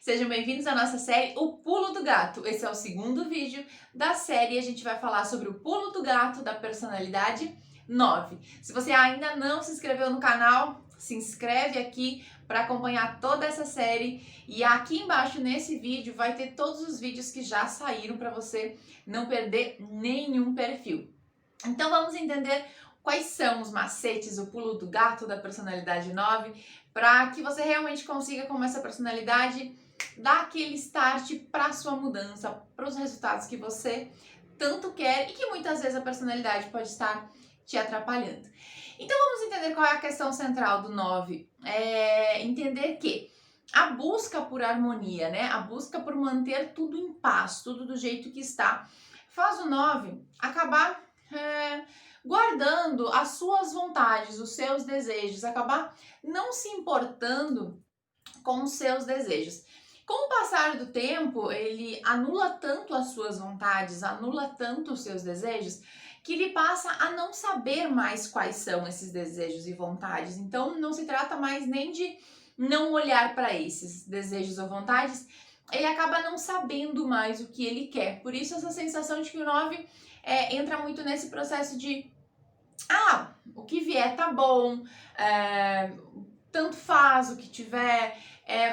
Sejam bem-vindos à nossa série O Pulo do Gato. Esse é o segundo vídeo da série e a gente vai falar sobre o pulo do gato da personalidade 9. Se você ainda não se inscreveu no canal, se inscreve aqui para acompanhar toda essa série. E aqui embaixo nesse vídeo vai ter todos os vídeos que já saíram para você não perder nenhum perfil. Então vamos entender quais são os macetes, o pulo do gato da personalidade 9, para que você realmente consiga, com essa personalidade, dar aquele start para a sua mudança, para os resultados que você tanto quer e que muitas vezes a personalidade pode estar te atrapalhando. Então vamos entender qual é a questão central do 9. Entender que a busca por harmonia, né? A busca por manter tudo em paz, tudo do jeito que está, faz o 9 acabar guardando as suas vontades, os seus desejos, acabar não se importando com os seus desejos. Com o passar do tempo, ele anula tanto as suas vontades, anula tanto os seus desejos, que ele passa a não saber mais quais são esses desejos e vontades. Então, não se trata mais nem de não olhar para esses desejos ou vontades, ele acaba não sabendo mais o que ele quer. Por isso, essa sensação de que o 9 entra muito nesse processo de o que vier tá bom, tanto faz o que tiver,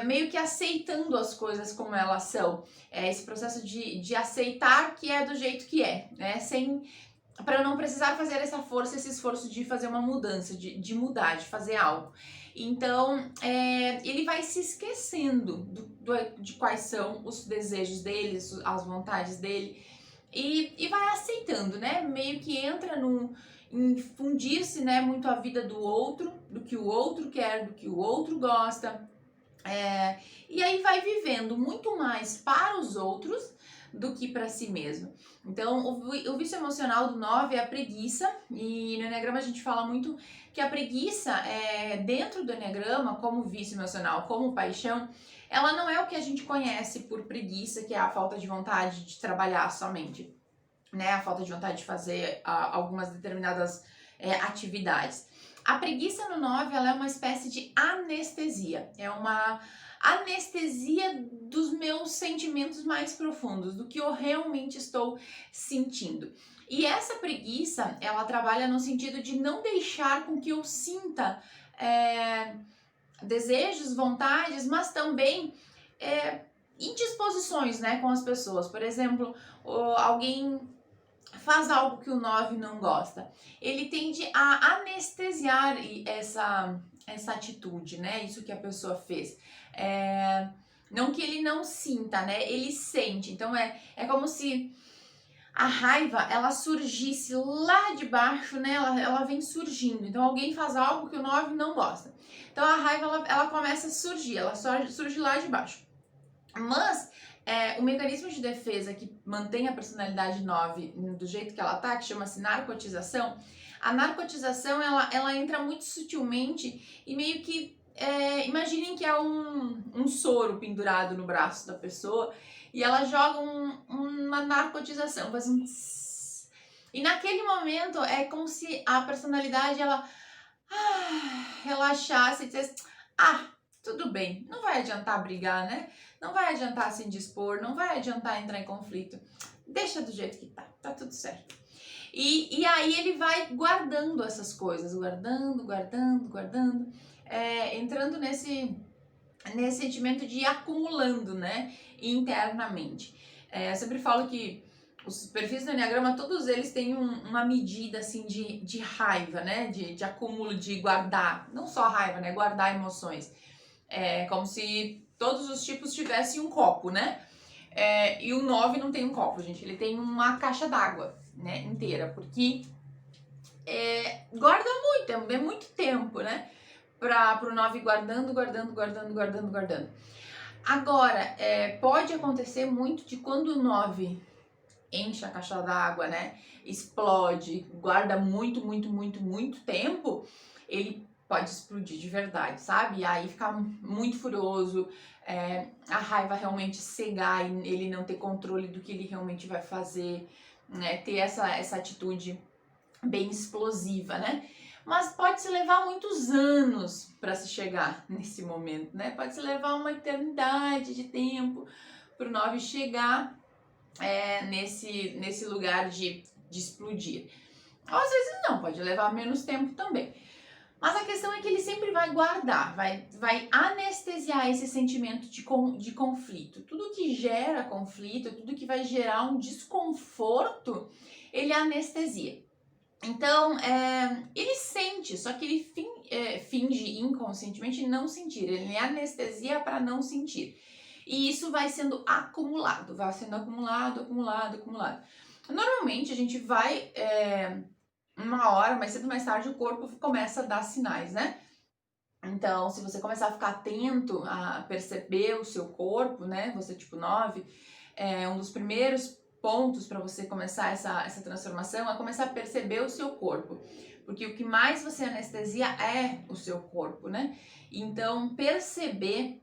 meio que aceitando as coisas como elas são. Esse processo de aceitar que é do jeito que é, né? Para não precisar fazer essa força, esse esforço de fazer uma mudança, de mudar, de fazer algo. Então, ele vai se esquecendo de quais são os desejos dele, as vontades dele, e vai aceitando, né? Meio que entra em fundir-se, né, muito a vida do outro, do que o outro quer, do que o outro gosta. E aí vai vivendo muito mais para os outros do que para si mesmo. Então, o vício emocional do 9 é a preguiça, e no Enneagrama a gente fala muito que a preguiça, dentro do Enneagrama, como vício emocional, como paixão, ela não é o que a gente conhece por preguiça, que é a falta de vontade de trabalhar somente, né? A falta de vontade de fazer algumas determinadas atividades. A preguiça no 9, ela é uma espécie de anestesia. É uma anestesia dos meus sentimentos mais profundos, do que eu realmente estou sentindo. E essa preguiça, ela trabalha no sentido de não deixar com que eu sinta desejos, vontades, mas também indisposições, né, com as pessoas. Por exemplo, alguém faz algo que o 9 não gosta. Ele tende a anestesiar essa atitude, né? Isso que a pessoa fez. Não que ele não sinta, né? Ele sente. Então é como se a raiva, ela surgisse lá de baixo, né? Ela vem surgindo. Então alguém faz algo que o 9 não gosta. Então a raiva, ela começa a surgir, ela surge lá de baixo. Mas o mecanismo de defesa que mantém a personalidade 9 do jeito que ela tá, que chama-se narcotização, a narcotização, ela entra muito sutilmente e meio que, imaginem que é um soro pendurado no braço da pessoa e ela joga uma narcotização, faz um tss. E naquele momento é como se a personalidade, ela relaxasse e dissesse, tudo bem, não vai adiantar brigar, né? Não vai adiantar se indispor, não vai adiantar entrar em conflito. Deixa do jeito que tá tudo certo. E aí ele vai guardando essas coisas, guardando, entrando nesse sentimento de ir acumulando, né? Internamente. Eu sempre falo que os perfis do Enneagrama, todos eles têm uma medida, assim, de raiva, né? De acúmulo, de guardar. Não só raiva, né? Guardar emoções. Como se todos os tipos tivessem um copo, né? E o 9 não tem um copo, gente. Ele tem uma caixa d'água, né? Inteira. Porque guarda muito, é muito tempo, né? Pro 9 guardando. Agora, pode acontecer muito de quando o 9 enche a caixa d'água, né? Explode, guarda muito tempo, ele pode explodir de verdade, sabe? E aí ficar muito furioso, a raiva realmente cegar e ele não ter controle do que ele realmente vai fazer, né? Ter essa atitude bem explosiva, né? mas pode se levar muitos anos para se chegar nesse momento, né? Pode se levar uma eternidade de tempo para o 9 chegar nesse lugar de explodir. Ou às vezes não, pode levar menos tempo também. Mas a questão é que ele sempre vai guardar, vai anestesiar esse sentimento de conflito. Tudo que gera conflito, tudo que vai gerar um desconforto, ele anestesia. Então, ele sente, só que ele finge inconscientemente não sentir. Ele anestesia para não sentir. E isso vai sendo acumulado, acumulado. Normalmente a gente vai... uma hora, mais cedo ou mais tarde, o corpo começa a dar sinais, né? Então, se você começar a ficar atento a perceber o seu corpo, né? Você tipo 9, um dos primeiros pontos para você começar essa transformação é começar a perceber o seu corpo. Porque o que mais você anestesia é o seu corpo, né? Então, perceber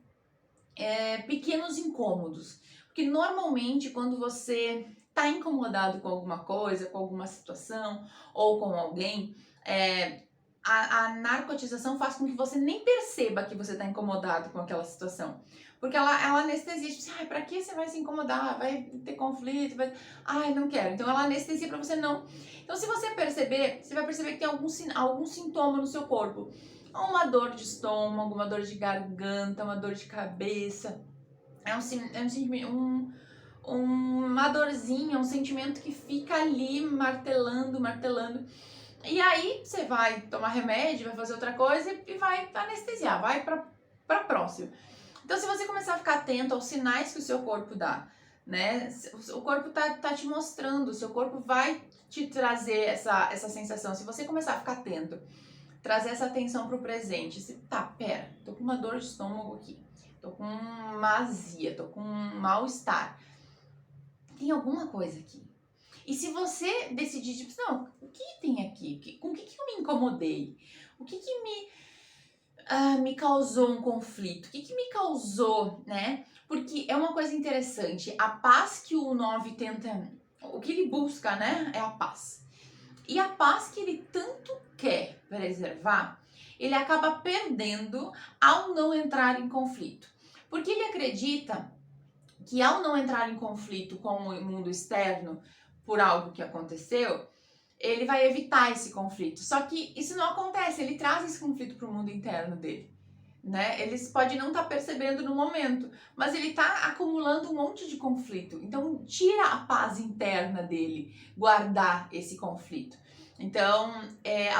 pequenos incômodos. Porque normalmente quando você tá incomodado com alguma coisa, com alguma situação ou com alguém, a narcotização faz com que você nem perceba que você tá incomodado com aquela situação. Porque ela anestesia, tipo assim, pra que você vai se incomodar? Vai ter conflito, não quero. Então ela anestesia pra você não. Então se você perceber, você vai perceber que tem algum sintoma no seu corpo. Uma dor de estômago, uma dor de garganta, uma dor de cabeça. Uma dorzinha, um sentimento que fica ali martelando. E aí você vai tomar remédio, vai fazer outra coisa e vai anestesiar, vai pra próxima. Então se você começar a ficar atento aos sinais que o seu corpo dá, né? O corpo tá te mostrando, o seu corpo vai te trazer essa sensação. Se você começar a ficar atento, trazer essa atenção pro presente. Pera, tô com uma dor de estômago aqui, tô com uma azia, tô com um mal-estar. Tem alguma coisa aqui. E se você decidir, tipo, não, o que tem aqui? Com o que eu me incomodei? O que me causou um conflito? O que me causou, né? Porque é uma coisa interessante, a paz que o 9 tenta, o que ele busca, né, é a paz. E a paz que ele tanto quer preservar, ele acaba perdendo ao não entrar em conflito. Porque ele acredita que ao não entrar em conflito com o mundo externo por algo que aconteceu, ele vai evitar esse conflito. Só que isso não acontece, ele traz esse conflito para o mundo interno dele. Né? Ele pode não estar percebendo no momento, mas ele está acumulando um monte de conflito. Então, tira a paz interna dele guardar esse conflito. Então,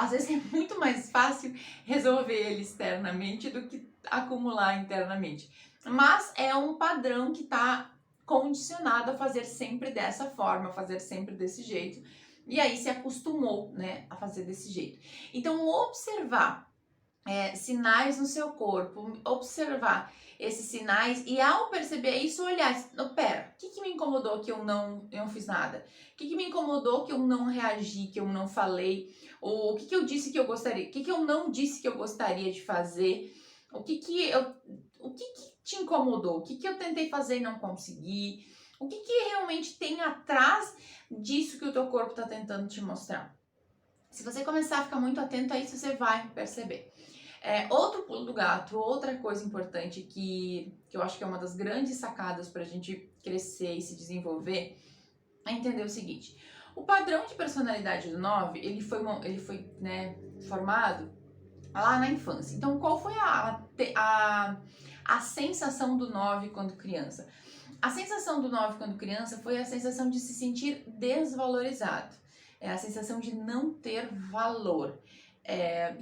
às vezes é muito mais fácil resolver ele externamente do que acumular internamente. Mas é um padrão que está condicionado a fazer sempre dessa forma, a fazer sempre desse jeito. E aí se acostumou, né, a fazer desse jeito. Então, observar sinais no seu corpo, observar esses sinais e ao perceber isso, olhar, pera, o que me incomodou que eu não fiz nada? O que me incomodou que eu não reagi, que eu não falei? Ou o que eu disse que eu gostaria? O que eu não disse que eu gostaria de fazer? O que te incomodou? O que eu tentei fazer e não consegui? O que realmente tem atrás disso que o teu corpo está tentando te mostrar? Se você começar a ficar muito atento a isso, você vai perceber. Outro pulo do gato, outra coisa importante que eu acho que é uma das grandes sacadas para a gente crescer e se desenvolver, é entender o seguinte: o padrão de personalidade do 9, ele foi né, formado lá na infância. Então, qual foi a sensação do 9 quando criança? A sensação do 9 quando criança foi a sensação de se sentir desvalorizado. É a sensação de não ter valor,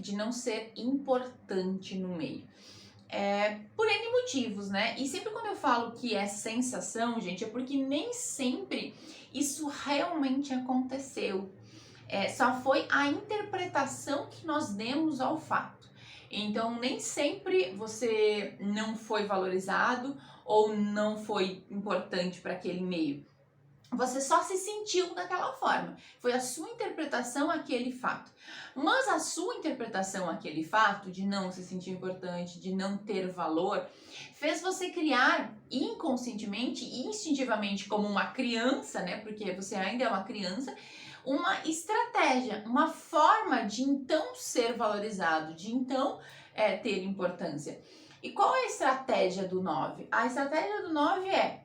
de não ser importante no meio. Por N motivos, né? E sempre quando eu falo que é sensação, gente, é porque nem sempre isso realmente aconteceu. Só foi a interpretação que nós demos ao fato. Então, nem sempre você não foi valorizado ou não foi importante para aquele meio. Você só se sentiu daquela forma. Foi a sua interpretação àquele fato. Mas a sua interpretação àquele fato de não se sentir importante, de não ter valor, fez você criar inconscientemente e instintivamente como uma criança, né? Porque você ainda é uma criança, uma estratégia, uma forma de então ser valorizado, de então ter importância. E qual é a estratégia do 9? A estratégia do 9 é: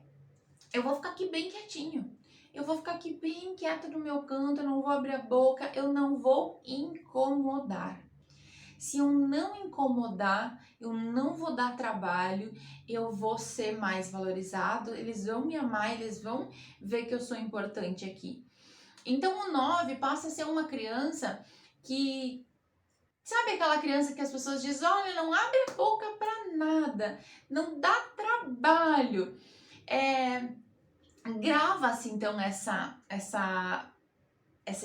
eu vou ficar aqui bem quietinho. Eu vou ficar aqui bem quieta no meu canto, eu não vou abrir a boca, eu não vou incomodar. Se eu não incomodar, eu não vou dar trabalho, eu vou ser mais valorizado, eles vão me amar, eles vão ver que eu sou importante aqui. Então o 9 passa a ser uma criança que... Sabe aquela criança que as pessoas dizem, olha, não abre a boca pra nada, não dá trabalho. Grava-se então essa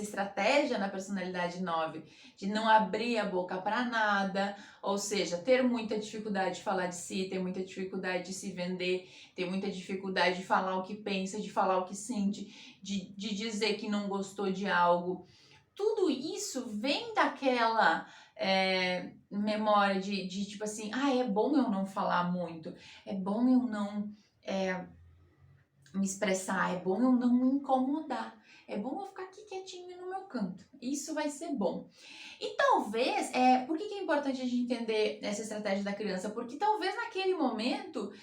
estratégia na personalidade 9 de não abrir a boca para nada, ou seja, ter muita dificuldade de falar de si, ter muita dificuldade de se vender, ter muita dificuldade de falar o que pensa, de falar o que sente, de dizer que não gostou de algo. Tudo isso vem daquela memória de tipo assim, é bom eu não falar muito, é bom eu não me expressar, é bom eu não me incomodar, é bom eu ficar aqui quietinho no meu canto, isso vai ser bom. E talvez, por que é importante a gente entender essa estratégia da criança? Porque talvez naquele momento,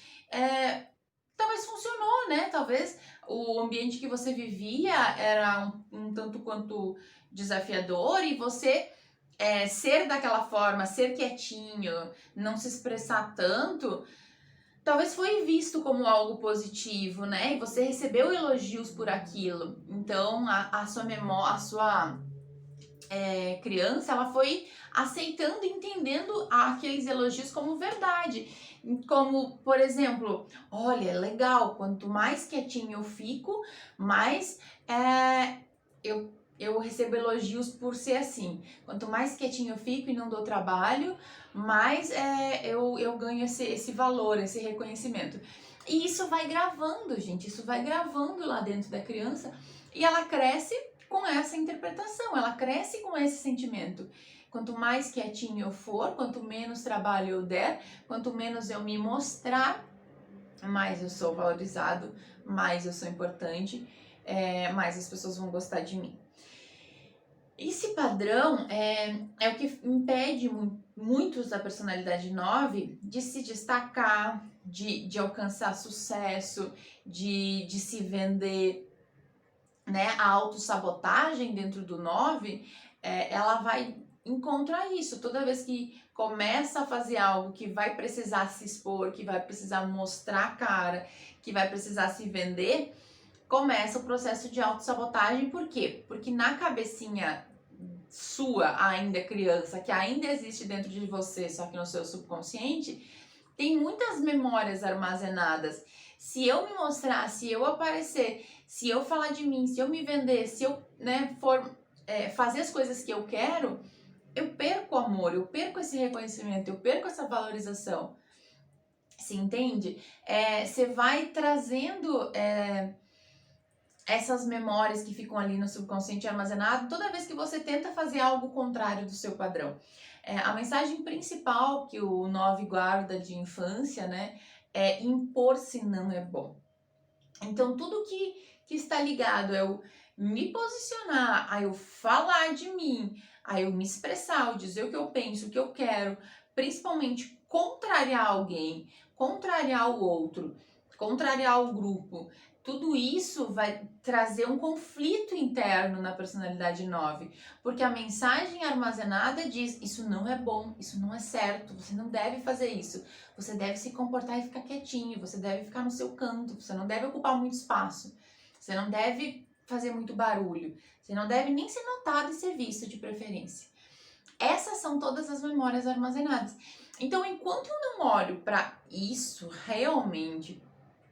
talvez funcionou, né? Talvez o ambiente que você vivia era um tanto quanto desafiador e você ser daquela forma, ser quietinho, não se expressar tanto, talvez foi visto como algo positivo, né? E você recebeu elogios por aquilo. Então, a sua memória, a sua criança, ela foi aceitando e entendendo aqueles elogios como verdade. Como, por exemplo, olha, legal, quanto mais quietinho eu fico, mais eu recebo elogios por ser assim. Quanto mais quietinho eu fico e não dou trabalho, mais eu ganho esse valor, esse reconhecimento. E isso vai gravando, gente, isso vai gravando lá dentro da criança e ela cresce com essa interpretação, ela cresce com esse sentimento. Quanto mais quietinho eu for, quanto menos trabalho eu der, quanto menos eu me mostrar, mais eu sou valorizado, mais eu sou importante, mais as pessoas vão gostar de mim. Esse padrão é o que impede muitos da personalidade 9 de se destacar, de alcançar sucesso, de se vender, né? A autossabotagem dentro do 9, ela vai encontrar isso. Toda vez que começa a fazer algo que vai precisar se expor, que vai precisar mostrar a cara, que vai precisar se vender, começa o processo de autossabotagem. Por quê? Porque na cabecinha sua, ainda criança, que ainda existe dentro de você, só que no seu subconsciente, tem muitas memórias armazenadas. Se eu me mostrar, se eu aparecer, se eu falar de mim, se eu me vender, se eu for fazer as coisas que eu quero, eu perco o amor, eu perco esse reconhecimento, eu perco essa valorização. Se entende? Você vai trazendo essas memórias que ficam ali no subconsciente armazenado toda vez que você tenta fazer algo contrário do seu padrão. A mensagem principal que o 9 guarda de infância, né, é impor-se não é bom. Então, tudo que está ligado a eu me posicionar, a eu falar de mim, a eu me expressar, a dizer o que eu penso, o que eu quero, principalmente contrariar alguém, contrariar o outro, contrariar o grupo, tudo isso vai trazer um conflito interno na personalidade 9, porque a mensagem armazenada diz, isso não é bom, isso não é certo, você não deve fazer isso, você deve se comportar e ficar quietinho, você deve ficar no seu canto, você não deve ocupar muito espaço, você não deve fazer muito barulho, você não deve nem ser notado e ser visto de preferência. Essas são todas as memórias armazenadas. Então, enquanto eu não olho para isso realmente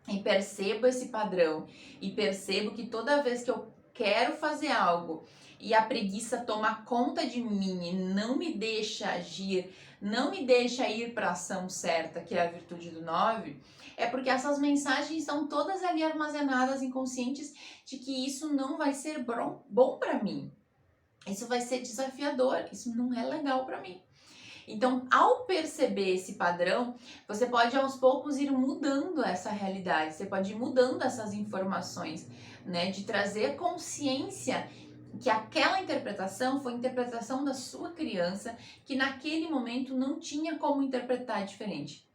e percebo esse padrão e percebo que toda vez que eu quero fazer algo e a preguiça toma conta de mim e não me deixa agir, não me deixa ir para a ação certa, que é a virtude do 9, é porque essas mensagens estão todas ali armazenadas, inconscientes, de que isso não vai ser bom para mim. Isso vai ser desafiador, isso não é legal para mim. Então, ao perceber esse padrão, você pode aos poucos ir mudando essa realidade, você pode ir mudando essas informações, né? De trazer consciência que aquela interpretação foi a interpretação da sua criança, que naquele momento não tinha como interpretar diferente.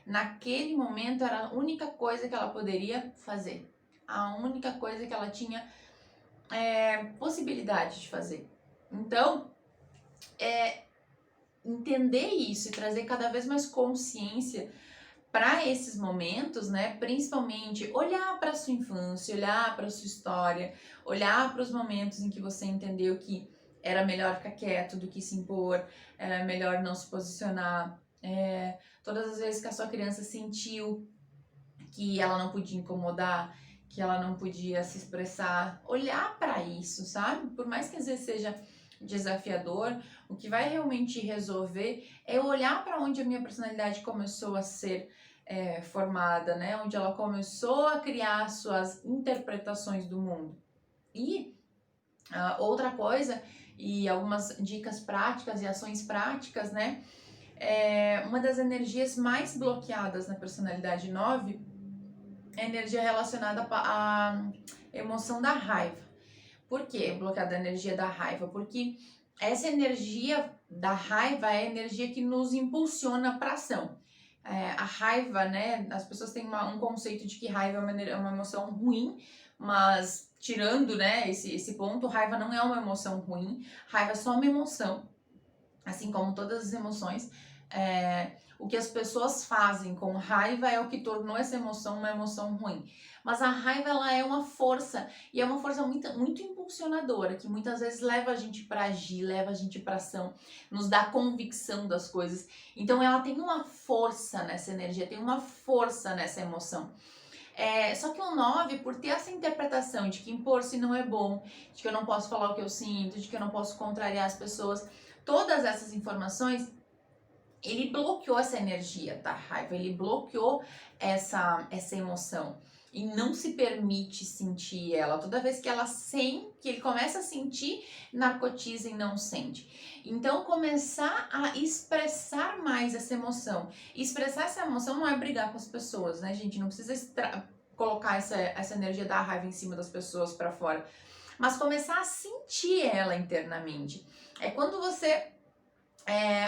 Naquele momento era a única coisa que ela poderia fazer, a única coisa que ela tinha possibilidade de fazer. Então, entender isso e trazer cada vez mais consciência para esses momentos, né? Principalmente olhar para sua infância, olhar para sua história, olhar para os momentos em que você entendeu que era melhor ficar quieto do que se impor, era melhor não se posicionar. Todas as vezes que a sua criança sentiu que ela não podia incomodar, que ela não podia se expressar, olhar para isso, sabe? Por mais que às vezes seja desafiador, o que vai realmente resolver é olhar para onde a minha personalidade começou a ser formada, né? Onde ela começou a criar suas interpretações do mundo. E outra coisa, e algumas dicas práticas e ações práticas, né? Uma das energias mais bloqueadas na personalidade 9 é a energia relacionada à emoção da raiva. Por que bloqueada a energia da raiva? Porque essa energia da raiva é a energia que nos impulsiona para ação. A raiva, né? As pessoas têm um conceito de que raiva é uma emoção ruim, mas tirando, né, esse ponto, raiva não é uma emoção ruim, raiva é só uma emoção, assim como todas as emoções. O que as pessoas fazem com raiva é o que tornou essa emoção uma emoção ruim. Mas a raiva, ela é uma força, e é uma força muito, muito impulsionadora, que muitas vezes leva a gente para agir, leva a gente para ação, nos dá convicção das coisas. Então ela tem uma força nessa energia, tem uma força nessa emoção. Só que o 9, por ter essa interpretação de que impor-se não é bom, de que eu não posso falar o que eu sinto, de que eu não posso contrariar as pessoas, todas essas informações, ele bloqueou essa energia da raiva, ele bloqueou essa emoção e não se permite sentir ela. Toda vez que que ele começa a sentir, narcotiza e não sente. Então, começar a expressar mais essa emoção. Expressar essa emoção não é brigar com as pessoas, né, gente? Não precisa colocar essa energia da raiva em cima das pessoas para fora, mas começar a sentir ela internamente. É quando você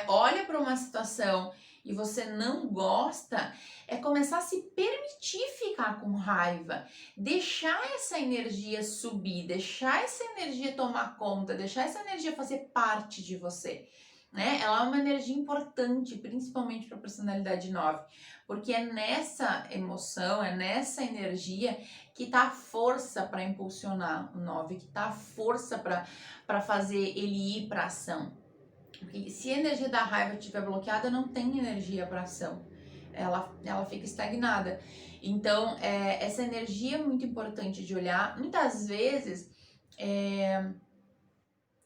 olha para uma situação e você não gosta, é começar a se permitir ficar com raiva, deixar essa energia subir, deixar essa energia tomar conta, deixar essa energia fazer parte de você, né? Ela é uma energia importante, principalmente para a personalidade 9, porque é nessa emoção, é nessa energia que está a força para impulsionar o 9, que está a força para fazer ele ir para ação. Porque se a energia da raiva estiver bloqueada, não tem energia para ação. Ela fica estagnada. Então, essa energia é muito importante de olhar. Muitas vezes,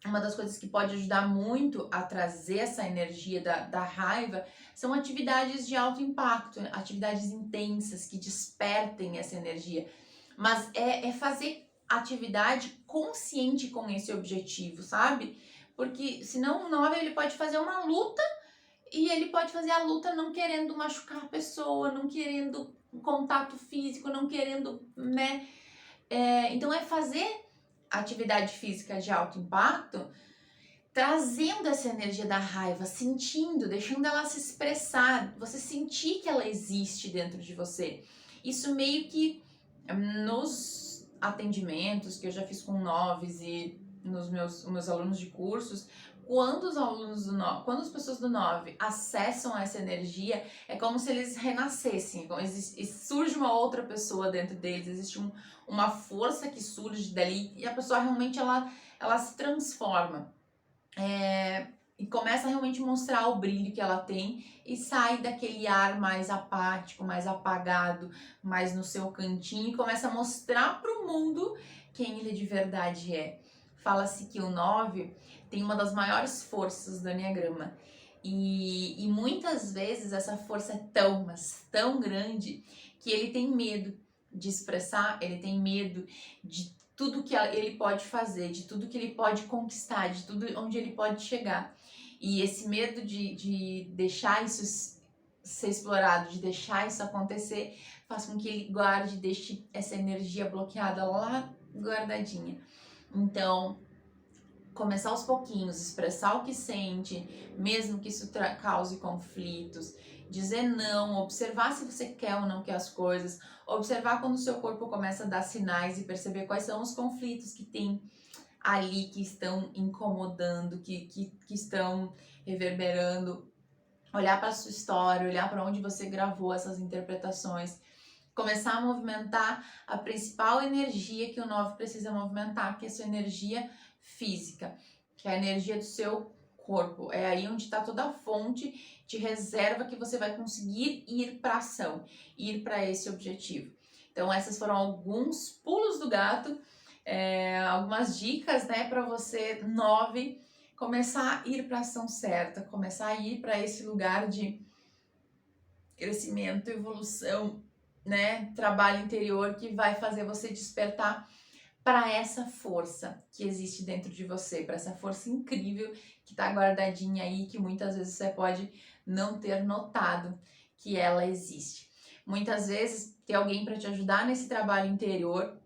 uma das coisas que pode ajudar muito a trazer essa energia da raiva são atividades de alto impacto, atividades intensas que despertem essa energia. Mas é fazer atividade consciente com esse objetivo, sabe? Porque senão o 9 ele pode fazer uma luta e ele pode fazer a luta não querendo machucar a pessoa, não querendo contato físico, não querendo, né? Então é fazer atividade física de alto impacto, trazendo essa energia da raiva, sentindo, deixando ela se expressar, você sentir que ela existe dentro de você. Isso meio que nos atendimentos que eu já fiz com 9s e nos meus alunos de cursos, quando as pessoas do 9 acessam essa energia, é como se eles renascessem, surge uma outra pessoa dentro deles, existe uma força que surge dali e a pessoa realmente ela se transforma. E começa a realmente mostrar o brilho que ela tem e sai daquele ar mais apático, mais apagado, mais no seu cantinho e começa a mostrar para o mundo quem ele de verdade é. Fala-se que o 9 tem uma das maiores forças do Enneagrama e muitas vezes essa força é mas tão grande que ele tem medo de expressar, ele tem medo de tudo que ele pode fazer, de tudo que ele pode conquistar, de tudo onde ele pode chegar. E esse medo de deixar isso ser explorado, de deixar isso acontecer, faz com que ele guarde, deixe essa energia bloqueada lá guardadinha. Então, começar aos pouquinhos, expressar o que sente, mesmo que isso cause conflitos, dizer não, observar se você quer ou não quer as coisas, observar quando o seu corpo começa a dar sinais e perceber quais são os conflitos que tem ali, que estão incomodando, que estão reverberando, olhar para a sua história, olhar para onde você gravou essas interpretações, começar a movimentar a principal energia que o 9 precisa movimentar, que é a sua energia física, que é a energia do seu corpo. É aí onde está toda a fonte de reserva que você vai conseguir ir para ação, ir para esse objetivo. Então essas foram alguns pulos do gato, algumas dicas, né, para você 9 começar a ir para a ação certa, começar a ir para esse lugar de crescimento, evolução, né, trabalho interior que vai fazer você despertar para essa força que existe dentro de você, para essa força incrível que está guardadinha aí, que muitas vezes você pode não ter notado que ela existe. Muitas vezes ter alguém para te ajudar nesse trabalho interior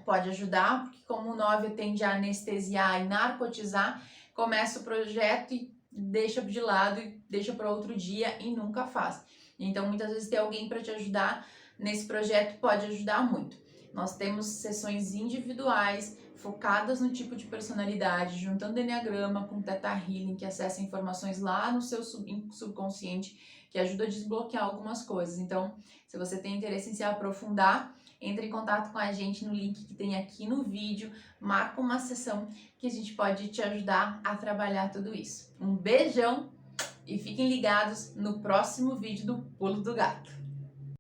pode ajudar, porque como o 9 tende a anestesiar e narcotizar, começa o projeto e deixa de lado e deixa para outro dia e nunca faz. Então, muitas vezes ter alguém para te ajudar nesse projeto pode ajudar muito. Nós temos sessões individuais focadas no tipo de personalidade, juntando Enneagrama com Theta Healing, que acessa informações lá no seu subconsciente, que ajuda a desbloquear algumas coisas. Então, se você tem interesse em se aprofundar, entre em contato com a gente no link que tem aqui no vídeo, marca uma sessão que a gente pode te ajudar a trabalhar tudo isso. Um beijão! E fiquem ligados no próximo vídeo do Pulo do Gato.